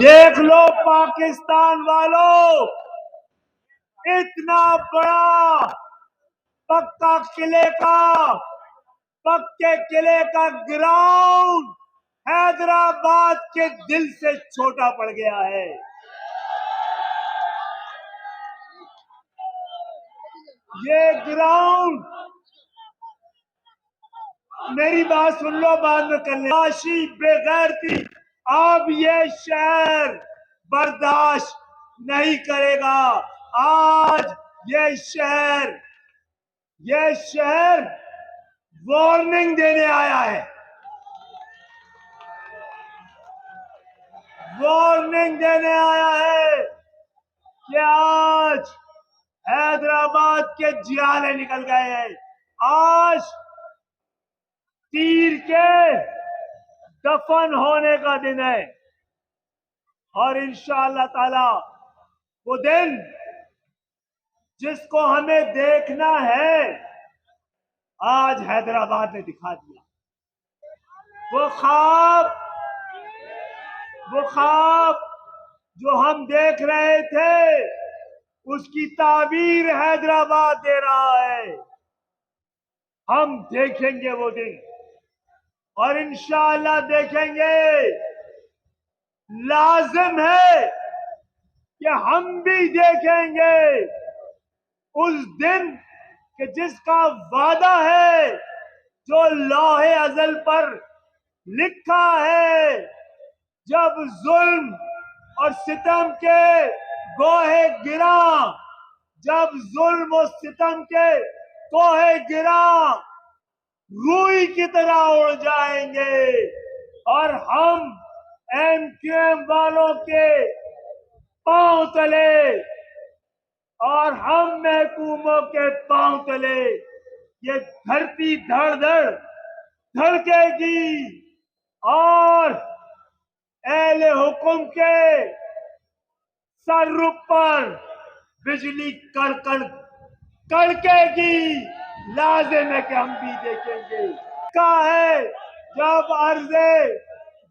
دیکھ لو پاکستان والوں، اتنا بڑا پکے قلعے کا گراؤنڈ حیدرآباد کے دل سے چھوٹا پڑ گیا ہے۔ یہ گراؤنڈ، میری بات سن لو، بعد میں کر لیں، معاشی بے غیرتی اب یہ شہر برداشت نہیں کرے گا۔ آج یہ شہر وارننگ دینے آیا ہے، وارننگ دینے آیا ہے کہ آج حیدرآباد کے جیالے نکل گئے ہیں۔ آج تیر کے دفن ہونے کا دن ہے، اور انشاءاللہ تعالی وہ دن جس کو ہمیں دیکھنا ہے آج حیدرآباد نے دکھا دیا۔ وہ خواب جو ہم دیکھ رہے تھے اس کی تعبیر حیدرآباد دے رہا ہے۔ ہم دیکھیں گے وہ دن، اور انشاءاللہ دیکھیں گے۔ لازم ہے کہ ہم بھی دیکھیں گے اس دن کہ جس کا وعدہ ہے، جو لوح ازل پر لکھا ہے، جب ظلم اور ستم کے گوہے گراں، جب ظلم و ستم کے گوہے گراں روئی کی طرح اڑ جائیں گے، اور ہم ایم کیو ایم والوں کے پاؤں تلے اور ہم محکوموں کے پاؤں تلے یہ دھرتی دھڑ دھڑ دھڑکے گی، اور اہل حکم کے سر پر بجلی کڑکے گی۔ لازم ہے کہ ہم بھی دیکھیں گے۔ کہا ہے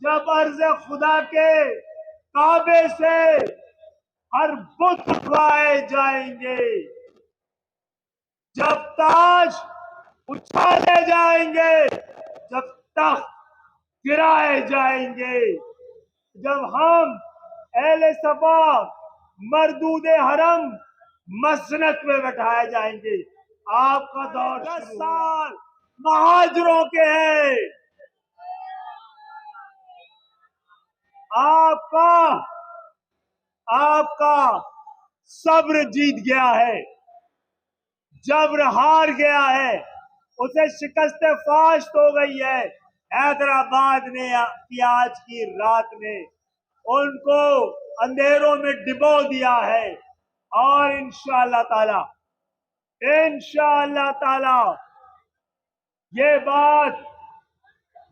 جب عرض خدا کے کعبے سے ہر بت اٹھوائے جائیں گے، جب تاج اچھالے جائیں گے، جب تخت گرائے جائیں گے، جب ہم اہل صفا مردود حرم مسنت میں بٹھائے جائیں گے۔ آپ کا دور 10 سال مہاجروں کے ہیں، آپ کا صبر جیت گیا ہے، جبر ہار گیا ہے، اسے شکست فاشت ہو گئی ہے۔ حیدرآباد نے آج کی رات میں ان کو اندھیروں میں ڈبو دیا ہے، اور انشاءاللہ تعالی یہ بات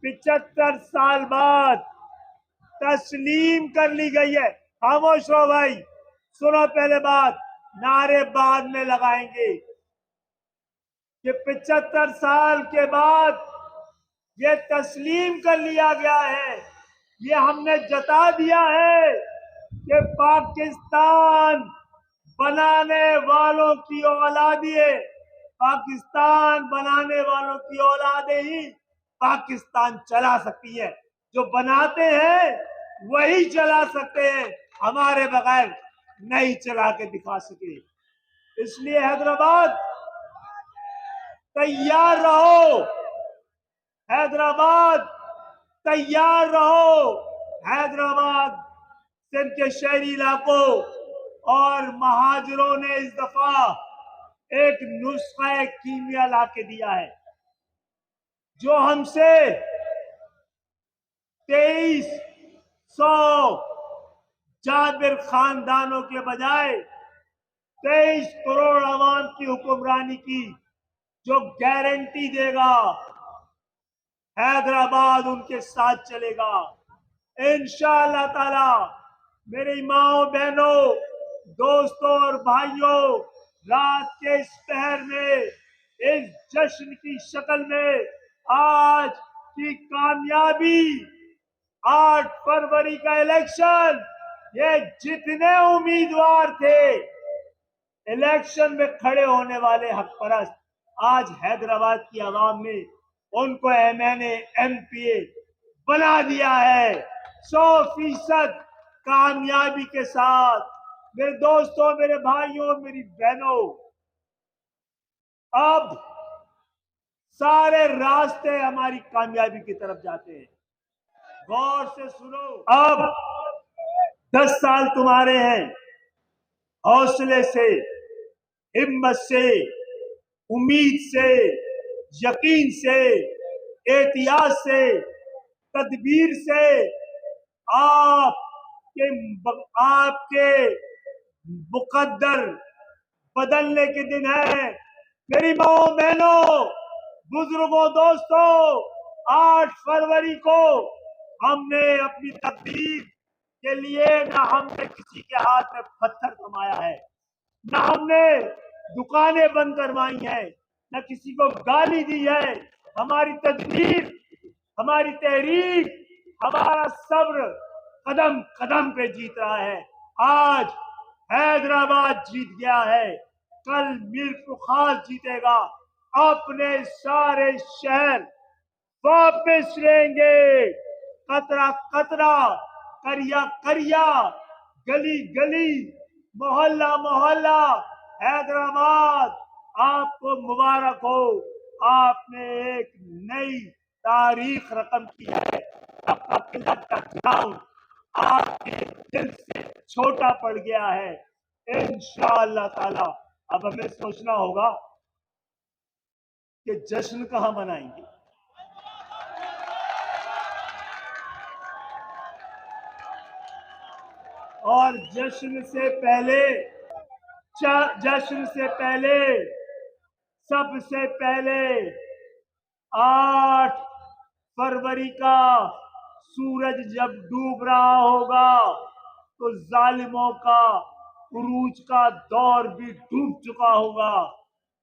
75 سال بعد تسلیم کر لی گئی ہے۔ خاموش رہو بھائی، سنو پہلے بات، نعرے بعد میں لگائیں گے کہ 75 سال کے بعد یہ تسلیم کر لیا گیا ہے، یہ ہم نے جتا دیا ہے کہ پاکستان بنانے والوں کی اولادیں، پاکستان بنانے والوں کی اولادیں ہی پاکستان چلا سکتی ہے۔ جو بناتے ہیں وہی چلا سکتے ہیں، ہمارے بغیر نہیں چلا کے دکھا سکے۔ اس لیے حیدرآباد تیار رہو، حیدرآباد تیار رہو۔ حیدرآباد سندھ کے شہری علاقوں اور مہاجروں نے اس دفعہ ایک نسخہ کیمیا لا کے دیا ہے، جو ہم سے 2300 جابر خاندانوں کے بجائے 23 کروڑ عوام کی حکمرانی کی جو گارنٹی دے گا، حیدرآباد ان کے ساتھ چلے گا انشاءاللہ تعالی۔ میری ماؤں بہنوں، دوستوں اور بھائیوں، رات کے اس پہر میں اس جشن کی شکل میں آج کی کامیابی، 8 فروری کا الیکشن یہ جتنے امیدوار تھے الیکشن میں کھڑے ہونے والے حق پرست، آج حیدرآباد کی عوام نے ان کو ایم پی اے بنا دیا ہے 100% کامیابی کے ساتھ۔ میرے دوستوں، میرے بھائیوں، میری بہنوں، اب سارے راستے ہماری کامیابی کی طرف جاتے ہیں۔ غور سے سنو، اب 10 سال تمہارے ہیں، حوصلے سے، ہمت سے، امید سے، یقین سے، احتیاط سے، تدبیر سے آپ کے مقدر بدلنے کے دن ہے۔ میری ماؤں بہنوں، بزرگوں، دوستوں، 8 فروری کو ہم نے اپنی تقدیر کے لیے نہ ہم نے کسی کے ہاتھ میں پتھر تھمایا ہے، نہ ہم نے دکانیں بند کروائی ہیں، نہ کسی کو گالی دی ہے۔ ہماری تدبیر، ہماری تحریک، ہمارا صبر قدم قدم پہ جیت رہا ہے۔ آج حیدرآباد جیت گیا ہے، کل میر خاص جیتے گا۔ اپنے سارے شہر واپس لیں گے، قطرہ قطرہ، کریا کریا، گلی گلی، محلہ محلہ۔ حیدرآباد آپ کو مبارک ہو، آپ نے ایک نئی تاریخ رقم کی ہے۔ آپ کے دل سے چھوٹا پڑ گیا ہے۔ انشاءاللہ تعالی اب ہمیں سوچنا ہوگا کہ جشن کہاں منائیں گے۔ اور جشن سے پہلے سب سے پہلے 8 فروری کا سورج جب ڈوب رہا ہوگا تو ظالموں کا عروج کا دور بھی ڈوب چکا ہوگا۔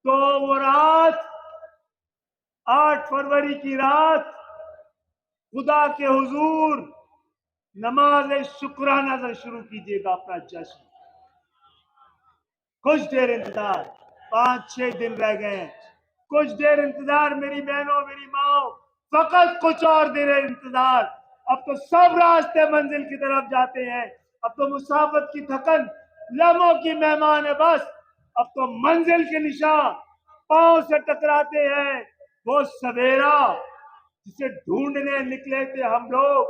تو وہ رات، 8 فروری کی رات، خدا کے حضور نماز شکرانہ سے شروع کیجیے گا اپنا جشن۔ کچھ دیر انتظار، 5-6 دن رہ گئے ہیں، کچھ دیر انتظار میری بہنوں، میری ماں، فقط کچھ اور دیر انتظار۔ اب تو سب راستے منزل کی طرف جاتے ہیں، اب تو مسافت کی تھکن لمحوں کی مہمان ہے، بس اب تو منزل کے نشان پاؤں سے ٹکراتے ہیں۔ وہ سویرا جسے ڈھونڈنے نکلے تھے ہم لوگ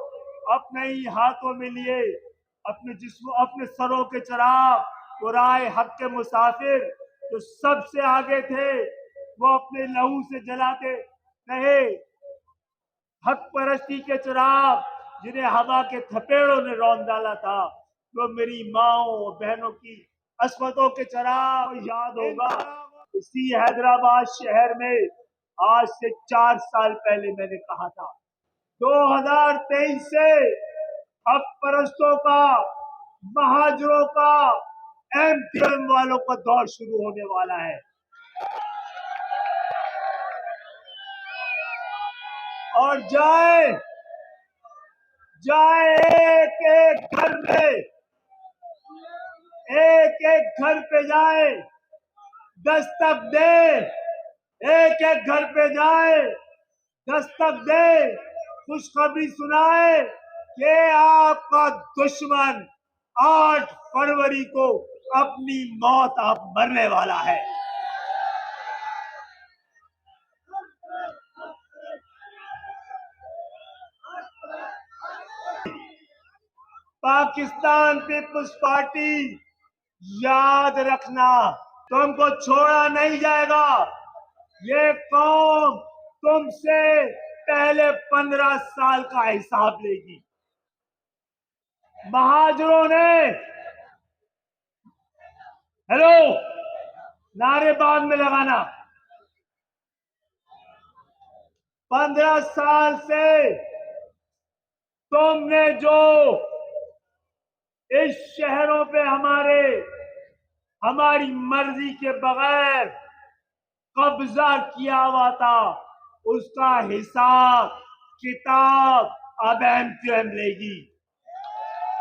اپنے ہی ہاتھوں میں لیے، اپنے سروں کے چراغ، وہ رائے حق کے مسافر جو سب سے آگے تھے، وہ اپنے لہو سے جلاتے رہے حق پرستی کے چراغ، جنہیں ہوا کے تھپیڑوں نے رون ڈالا تھا۔ وہ میری ماؤں بہنوں کی عصمتوں کے چراغ یاد ہوگا۔ اسی حیدرآباد شہر میں آج سے 4 سال پہلے میں نے کہا تھا 2023 سے حق پرستوں کا، مہاجروں کا، ایم پی ایم والوں کا دور شروع ہونے والا ہے۔ اور جائے ایک ایک گھر پہ جائے، دستک دے، ایک ایک گھر پہ جائے، دستک دے، خوشخبری سنائے کہ آپ کا دشمن 8 فروری کو اپنی موت اب مرنے والا ہے۔ پاکستان پیپلز پارٹی، یاد رکھنا، تم کو چھوڑا نہیں جائے گا۔ یہ قوم تم سے پہلے 15 سال کا حساب لے گی۔ مہاجروں نے ہیلو نعرے بعد میں لگانا، 15 سال سے تم نے جو اس شہروں پہ ہماری مرضی کے بغیر قبضہ کیا ہوا تھا، اس کا حساب کتاب اب ایم کیو ایم لے گی۔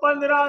15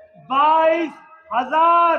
22,000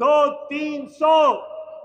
200-300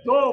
2